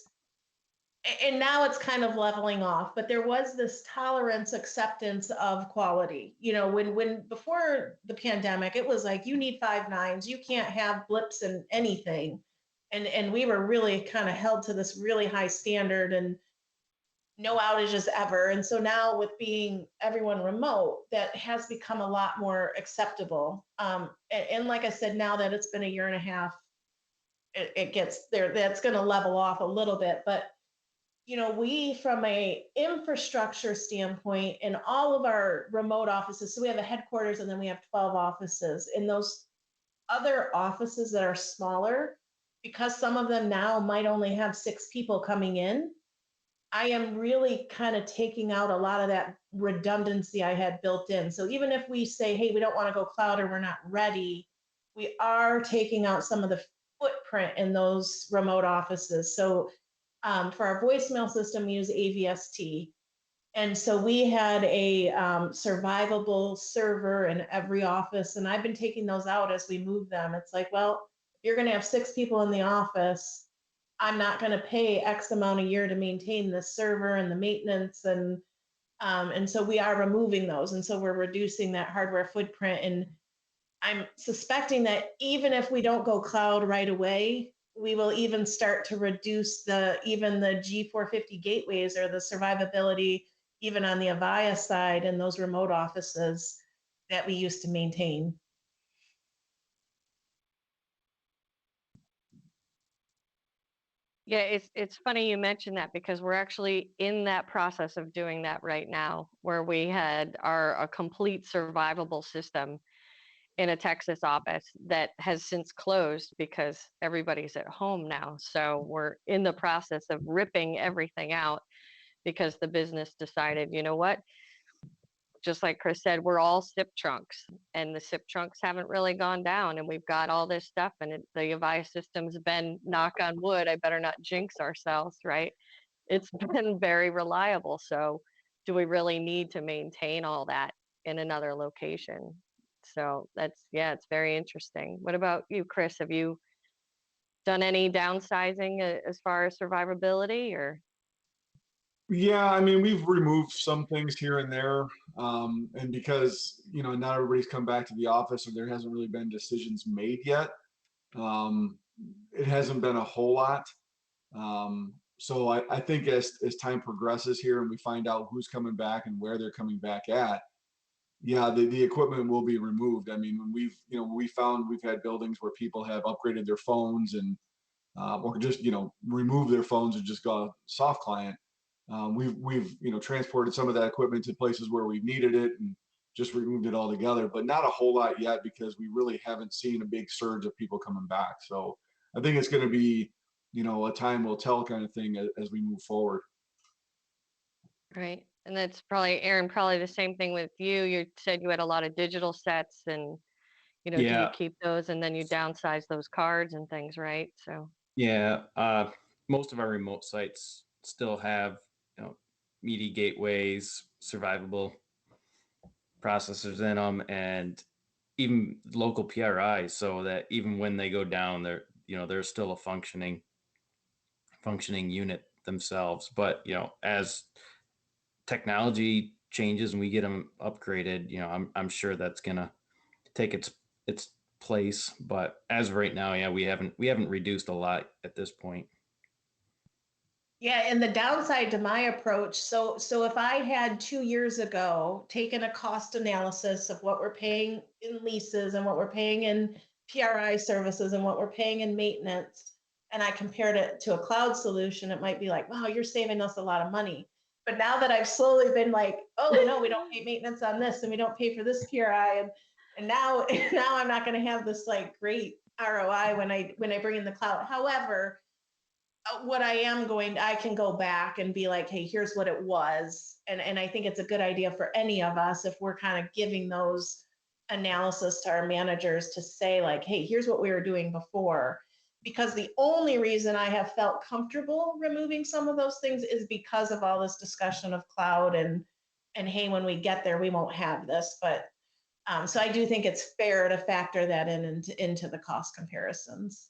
and now it's kind of leveling off, but there was this tolerance, acceptance of quality. When before the pandemic, it was like you need 5 nines, you can't have blips in anything. And we were really kind of held to this really high standard and no outages ever. And so now with being everyone remote, that has become a lot more acceptable. And like I said, now that it's been a year and a half, it gets there, that's going to level off a little bit. But we, from a infrastructure standpoint, in all of our remote offices, so we have a headquarters and then we have 12 offices. In those other offices that are smaller, because some of them now might only have 6 people coming in, I am really kind of taking out a lot of that redundancy I had built in. So even if we say, hey, we don't want to go cloud or we're not ready, we are taking out some of the footprint in those remote offices. So for our voicemail system, we use AVST. And so we had a survivable server in every office. And I've been taking those out as we move them. It's like, well, you're going to have 6 people in the office. I'm not going to pay X amount a year to maintain this server and the maintenance. And so we are removing those. And so we're reducing that hardware footprint. And I'm suspecting that even if we don't go cloud right away, we will even start to reduce even the G450 gateways or the survivability, even on the Avaya side and those remote offices that we used to maintain. Yeah, it's funny you mentioned that because we're actually in that process of doing that right now, where we had a complete survivable system in a Texas office that has since closed because everybody's at home now. So we're in the process of ripping everything out because the business decided, you know what? Just like Chris said, we're all SIP trunks and the SIP trunks haven't really gone down and we've got all this stuff and the Avaya system's been, knock on wood, I better not jinx ourselves, right? It's been very reliable. So do we really need to maintain all that in another location? So it's very interesting. What about you, Chris? Have you done any downsizing as far as survivability or? Yeah, I mean, we've removed some things here and there. And because, not everybody's come back to the office or there hasn't really been decisions made yet. It hasn't been a whole lot. So I think as time progresses here and we find out who's coming back and where they're coming back at, yeah, the equipment will be removed. I mean, when we found we've had buildings where people have upgraded their phones and or just remove their phones and just go soft client. We've transported some of that equipment to places where we've needed it and just removed it all together, but not a whole lot yet because we really haven't seen a big surge of people coming back. So I think it's going to be a time will tell kind of thing as we move forward. Right. And that's probably, Aaron, probably the same thing with you. You said you had a lot of digital sets and, do you Yeah. keep those and then you downsize those cards and things, right? So. Yeah. Most of our remote sites still have, meaty gateways, survivable processors in them, and even local PRIs, so that even when they go down, they're still a functioning unit themselves. But as technology changes and we get them upgraded, I'm sure that's gonna take its place. But as of right now, yeah, we haven't reduced a lot at this point. Yeah, and the downside to my approach, so if I had 2 years ago taken a cost analysis of what we're paying in leases and what we're paying in PRI services and what we're paying in maintenance, and I compared it to a cloud solution, it might be like, wow, you're saving us a lot of money. But now that I've slowly been like, oh no, we don't pay maintenance on this and we don't pay for this PRI, and now I'm not going to have this like great ROI when I bring in the cloud. However, what I can go back and be like, hey, here's what it was. And I think it's a good idea for any of us if we're kind of giving those analysis to our managers to say like, hey, here's what we were doing before. Because the only reason I have felt comfortable removing some of those things is because of all this discussion of cloud and hey, when we get there, we won't have this. But so I do think it's fair to factor that into the cost comparisons.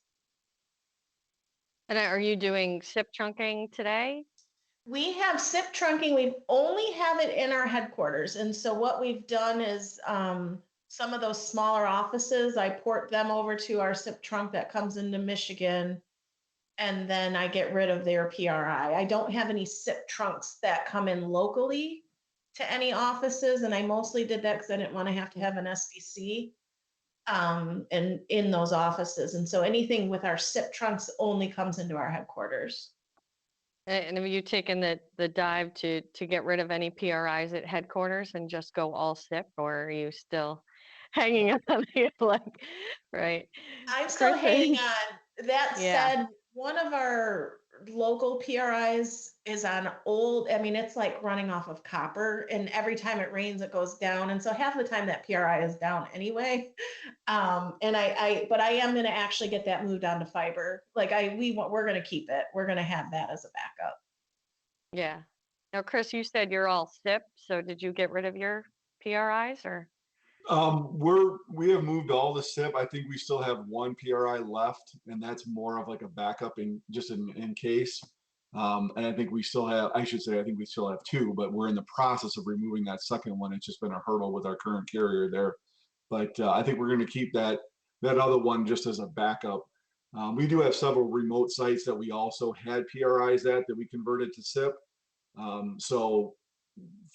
And are you doing SIP trunking today? We have SIP trunking. We only have it in our headquarters. And so what we've done is some of those smaller offices, I port them over to our SIP trunk that comes into Michigan. And then I get rid of their PRI. I don't have any SIP trunks that come in locally to any offices. And I mostly did that because I didn't want to have an SBC and in those offices. And so anything with our SIP trunks only comes into our headquarters. And have you taken the dive to get rid of any PRIs at headquarters and just go all SIP, or are you still hanging on the like, right? I'm still hanging on. That Yeah. said, one of our local PRIs is on old, I mean, it's like running off of copper, and every time it rains, it goes down. And so half the time that PRI is down anyway. But I am going to actually get that moved on to fiber. Like we're going to keep it. We're going to have that as a backup. Yeah. Now, Chris, you said you're all SIP. So did you get rid of your PRIs or? We have moved all the SIP. I think we still have one PRI left, and that's more of like a backup in case. And I think we still have, I think we still have two, but we're in the process of removing that second one. It's just been a hurdle with our current carrier there. But I think we're going to keep that other one just as a backup. We do have several remote sites that we also had PRIs that we converted to SIP. So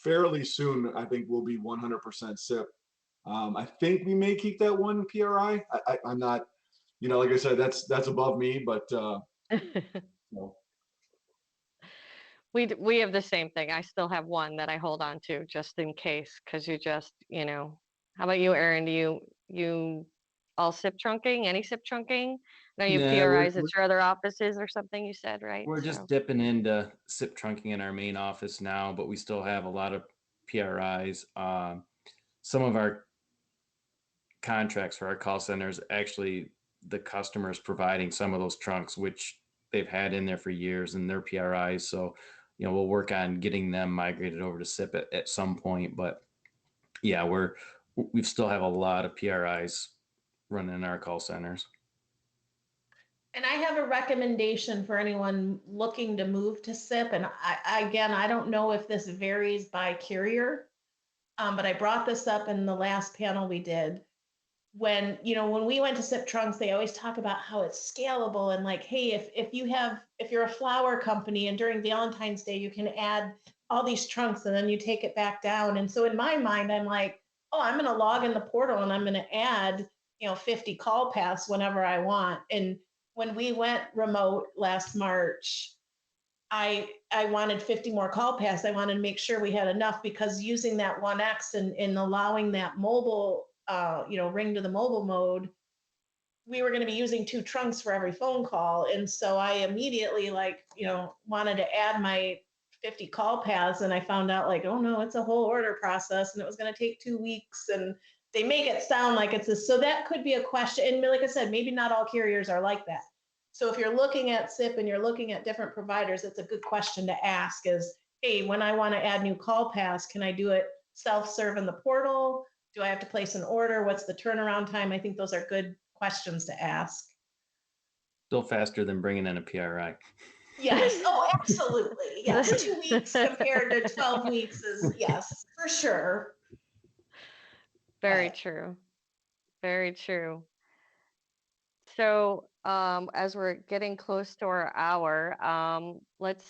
fairly soon, I think we'll be 100% SIP. I think we may keep that one PRI. I'm not, like I said, that's above me, but no. We have the same thing. I still have one that I hold on to just in case, because you just, how about you, Aaron? Do you all SIP trunking? Any SIP trunking? No, you Nah, PRIs at your other offices or something you said, right? We're just dipping into SIP trunking in our main office now, but we still have a lot of PRIs. Some of our contracts for our call centers, actually the customers providing some of those trunks, which they've had in there for years, and their PRIs. So, we'll work on getting them migrated over to SIP at some point. But yeah, we still have a lot of PRIs running in our call centers. And I have a recommendation for anyone looking to move to SIP. And I don't know if this varies by carrier, but I brought this up in the last panel we did. When we went to SIP trunks, they always talk about how it's scalable and like, hey, if you're a flower company and during Valentine's Day, you can add all these trunks and then you take it back down. And so in my mind, I'm like, oh, I'm going to log in the portal and I'm going to add, 50 call paths whenever I want. And when we went remote last March, I wanted 50 more call paths. I wanted to make sure we had enough, because using that 1X and allowing that mobile, ring to the mobile mode, we were going to be using 2 trunks for every phone call. And so I immediately wanted to add my 50 call paths. And I found out like, oh no, it's a whole order process and it was going to take 2 weeks. And they make it sound like it's this. So that could be a question. And like I said, maybe not all carriers are like that. So if you're looking at SIP and you're looking at different providers, it's a good question to ask is, hey, when I want to add new call paths, can I do it self-serve in the portal? Do I have to place an order? What's the turnaround time? I think those are good questions to ask. Still faster than bringing in a PRI. Yes. Oh, absolutely. Yes. 2 weeks compared to 12 weeks is, yes, for sure. Very true. Very true. So as we're getting close to our hour, let's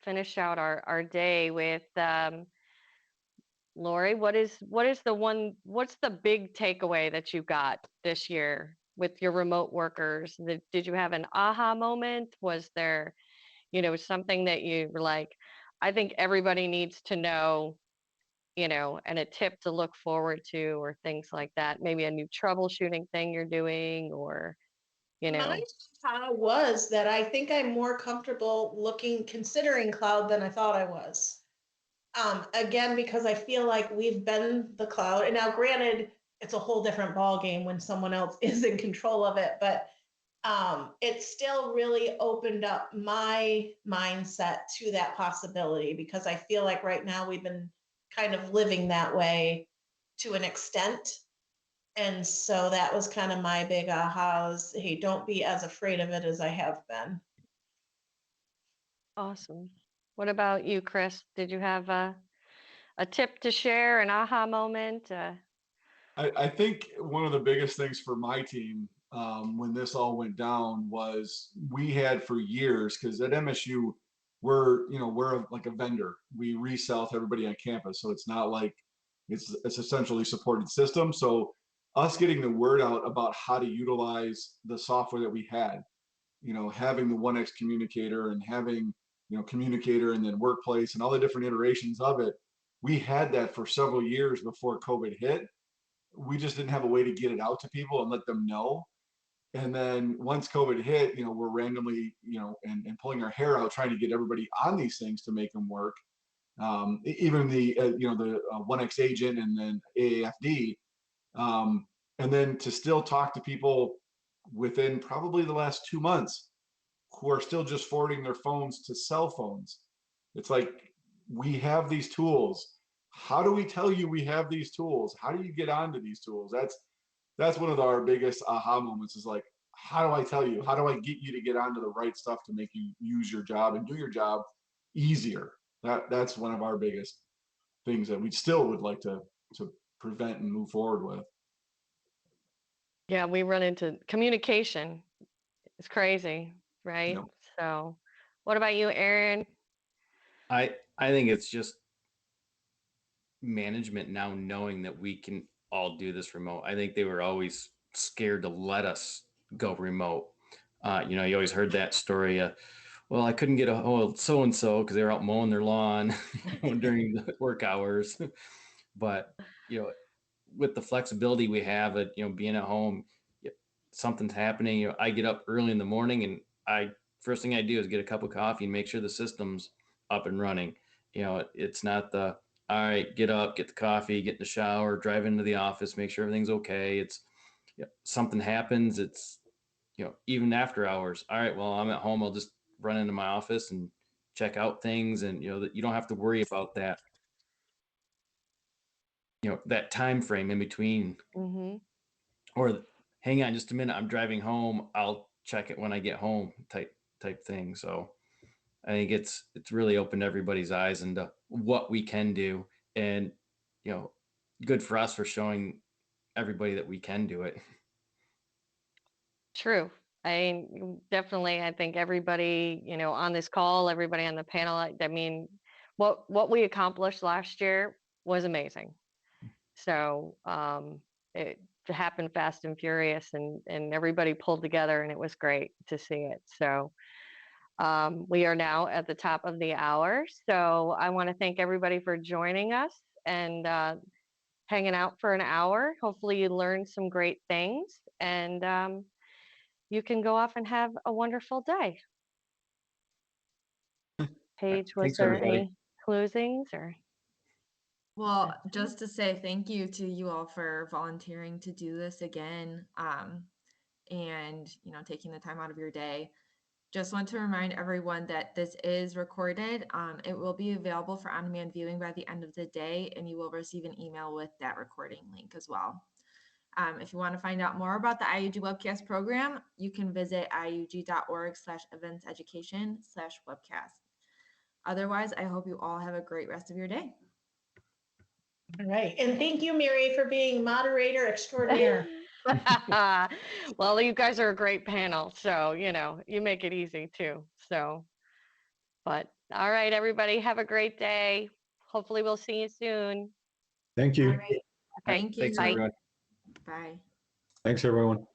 finish out our day with Lori. What's the big takeaway that you got this year with your remote workers? Did you have an aha moment? Was there, something that you were like, I think everybody needs to know, and a tip to look forward to, or things like that? Maybe a new troubleshooting thing you're doing, or, My aha was that I think I'm more comfortable considering cloud than I thought I was. Again, because I feel like we've been the cloud. And now granted, it's a whole different ballgame when someone else is in control of it. But it still really opened up my mindset to that possibility, because I feel like right now we've been kind of living that way to an extent. And so that was kind of my big ahas. Hey, don't be as afraid of it as I have been. Awesome. What about you, Chris? Did you have a tip to share, an aha moment? I think one of the biggest things for my team when this all went down was we had for years, because at MSU we're like a vendor. We resell to everybody on campus, so it's not like it's essentially supported system. So us getting the word out about how to utilize the software that we had, having the 1X communicator and having communicator and then workplace and all the different iterations of it, we had that for several years before COVID hit. We just didn't have a way to get it out to people and let them know. And then once COVID hit, we're randomly, and pulling our hair out trying to get everybody on these things to make them work. Even the 1X agent and then AAFD. And then to still talk to people within probably the last 2 months who are still just forwarding their phones to cell phones. It's like, we have these tools. How do we tell you we have these tools? How do you get onto these tools? That's one of our biggest aha moments, is like, how do I tell you? How do I get you to get onto the right stuff to make you use your job and do your job easier? That's one of our biggest things that we still would like to prevent and move forward with. Yeah, we run into communication. It's crazy, right? Yep. So what about you, Aaron? I think it's just management now knowing that we can all do this remote. I think they were always scared to let us go remote. You always heard that story. Well, I couldn't get a hold of so and so because they were out mowing their lawn during the work hours. But with the flexibility we have at being at home, something's happening. I get up early in the morning and first thing I do is get a cup of coffee and make sure the system's up and running. It's not the all right, get up, get the coffee, get in the shower, drive into the office, make sure everything's okay. It's something happens. It's even after hours. All right, well, I'm at home. I'll just run into my office and check out things, and that you don't have to worry about that. That time frame in between, or hang on just a minute, I'm driving home, I'll check it when I get home type thing. So I think it's really opened everybody's eyes into what we can do, and good for us for showing everybody that we can do it. True. I definitely, I think everybody, on this call, everybody on the panel, I mean, what we accomplished last year was amazing. So it happened fast and furious, and everybody pulled together, and it was great to see it. So we are now at the top of the hour. So I want to thank everybody for joining us and hanging out for an hour. Hopefully you learned some great things, and you can go off and have a wonderful day. Paige, was Thanks, there everybody. any closings or? Well, just to say thank you to you all for volunteering to do this again, and taking the time out of your day. Just want to remind everyone that this is recorded. It will be available for on-demand viewing by the end of the day, and you will receive an email with that recording link as well. If you want to find out more about the IAUG webcast program, you can visit iaug.org/eventseducation/webcast. Otherwise, I hope you all have a great rest of your day. All right. And thank you, Mary, for being moderator extraordinaire. Well, you guys are a great panel, so you make it easy too. So, but all right, everybody, have a great day. Hopefully we'll see you soon. Thank you. All right. Thank you. Thanks, everyone. Bye. Thanks, everyone.